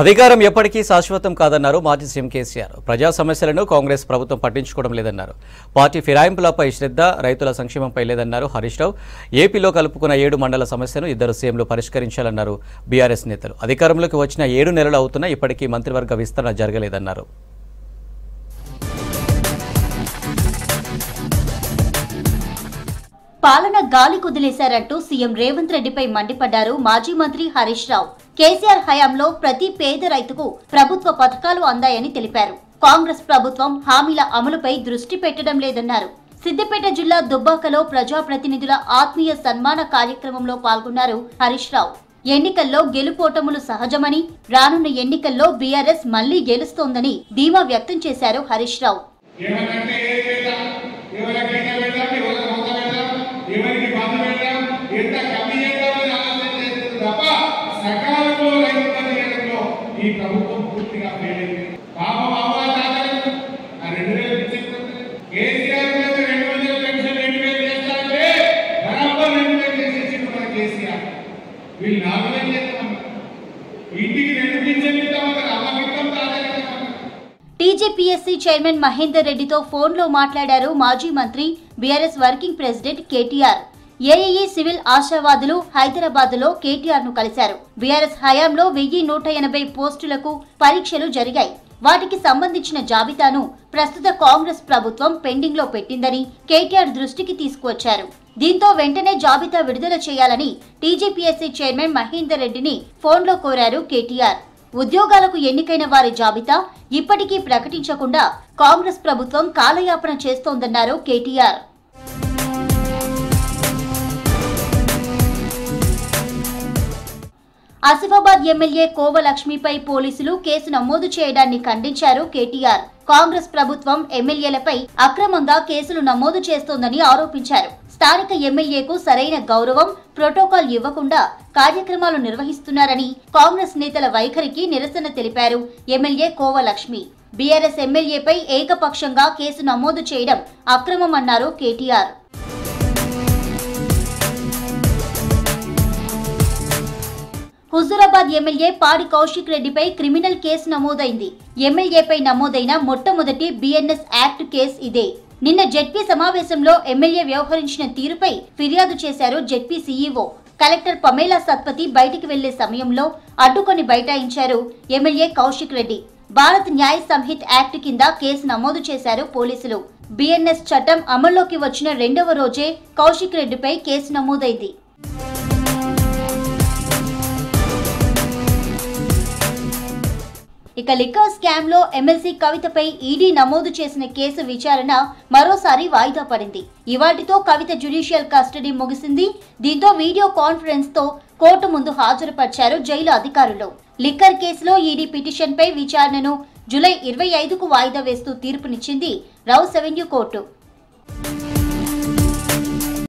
అధికారం ఎప్పటికీ శాశ్వతం కాదన్నారు మాజీ సీఎం కేసీఆర్. ప్రజా సమస్యలను కాంగ్రెస్ ప్రభుత్వం పట్టించుకోవడం లేదన్నారు. పార్టీ ఫిరాయింపులపై శ్రద్ధ, రైతుల సంక్షేమంపై లేదన్నారు హరీష్ రావు. ఏపీలో కలుపుకున్న 7 మండల సమస్యను ఇద్దరు సీఎంలు పరిష్కరించాలన్నారు బీఆర్ఎస్ నేతలు. అధికారంలోకి వచ్చిన 7 నెలలు అవుతున్నా ఇప్పటికీ మంత్రివర్గ విస్తరణ జరగలేదన్నారు. పాలన గాలి కుదిలేశారంటూ సీఎం రేవంత్ రెడ్డిపై మండిపడ్డారు మాజీ మంత్రి హరీష్ రావు. కేసీఆర్ హయాంలో ప్రతి పేద రైతుకు ప్రభుత్వ పథకాలు అందాయని తెలిపారు. కాంగ్రెస్ ప్రభుత్వం హామీల అమలుపై దృష్టి పెట్టడం లేదన్నారు. సిద్దిపేట జిల్లా దుబ్బాకలో ప్రజాప్రతినిధుల ఆత్మీయ సన్మాన కార్యక్రమంలో పాల్గొన్నారు హరీష్ రావు. ఎన్నికల్లో గెలుపోటములు సహజమని, రానున్న ఎన్నికల్లో బీఆర్ఎస్ మళ్లీ గెలుస్తోందని ధీమా వ్యక్తం చేశారు హరీష్ రావు. టీజీపీఎస్సీ చైర్మన్ మహేందర్ రెడ్డితో ఫోన్లో మాట్లాడారు మాజీ మంత్రి, BRS working president KTR. AAE civil ఆశావాదులు హైదరాబాద్ లో కేటీఆర్ ను కలిశారు. బీఆర్ఎస్ హయాంలో 1180 పోస్టులకు పరీక్షలు జరిగాయి. వాటికి సంబంధించిన జాబితాను ప్రస్తుత కాంగ్రెస్ ప్రభుత్వం పెండింగ్ లో పెట్టిందని కేటీఆర్ దృష్టికి తీసుకువచ్చారు. దీంతో వెంటనే జాబితా విడుదల చేయాలని టీజీపీఎస్సీ చైర్మన్ మహేందర్ రెడ్డిని ఫోన్లో కోరారు కేటీఆర్. ఉద్యోగాలకు ఎన్నికైన వారి జాబితా ఇప్పటికీ ప్రకటించకుండా కాంగ్రెస్ ప్రభుత్వం కాలయాపన చేస్తోందన్నారు కేటీఆర్. ఆసిఫాబాద్ ఎమ్మెల్యే కోవలక్ష్మిపై పోలీసులు కేసు నమోదు చేయడాన్ని ఖండించారు కేటీఆర్. కాంగ్రెస్ ప్రభుత్వం ఎమ్మెల్యేలపై అక్రమంగా కేసులు నమోదు చేస్తోందని ఆరోపించారు. స్థానిక ఎమ్మెల్యేకు సరైన గౌరవం, ప్రోటోకాల్ ఇవ్వకుండా కార్యక్రమాలు నిర్వహిస్తున్నారని కాంగ్రెస్ నేతల వైఖరికి నిరసన తెలిపారు ఎమ్మెల్యే కోవలక్ష్మి. బీఆర్ఎస్ ఎమ్మెల్యేపై ఏకపక్షంగా కేసు నమోదు చేయడం అక్రమమన్నారు కేటీఆర్. హుజూరాబాద్ ఎమ్మెల్యే పాడి కౌశిక్ రెడ్డిపై క్రిమినల్ కేసు నమోదైంది. ఎమ్మెల్యేపై నమోదైన మొట్టమొదటి బీఎన్ఎస్ యాక్ట్ కేసు ఇదే. నిన్న జెడ్పీ సమావేశంలో ఎమ్మెల్యే వ్యవహరించిన తీరుపై ఫిర్యాదు చేశారు ZP CEO. Collector Pamela Satpathy బయటికి వెళ్లే సమయంలో అడ్డుకొని బైఠాయించారు ఎమ్మెల్యే కౌశిక్ రెడ్డి. భారత్ న్యాయ సంహిత్ యాక్ట్ కింద కేసు నమోదు చేశారు పోలీసులు. బీఎన్ఎస్ చట్టం అమల్లోకి వచ్చిన 2వ రోజే కౌశిక్ రెడ్డిపై కేసు నమోదైంది. ఇక లిక్కర్ స్కామ్ లో ఎమ్మెల్సీ కవితపై ఈడీ నమోదు చేసిన కేసు విచారణ మరోసారి వాయిదా పడింది. ఇవాటితో కవిత జ్యుడిషియల్ కస్టడీ ముగిసింది. దీంతో వీడియో కాన్ఫరెన్స్ తో కోర్టు ముందు హాజరుపరిచారు జైలు అధికారులు. లిక్కర్ కేసులో ఈడీ పిటిషన్ పై విచారణను జూలై 25కు వాయిదా వేస్తూ తీర్పునిచ్చింది రౌస్ అవెన్యూ కోర్టు.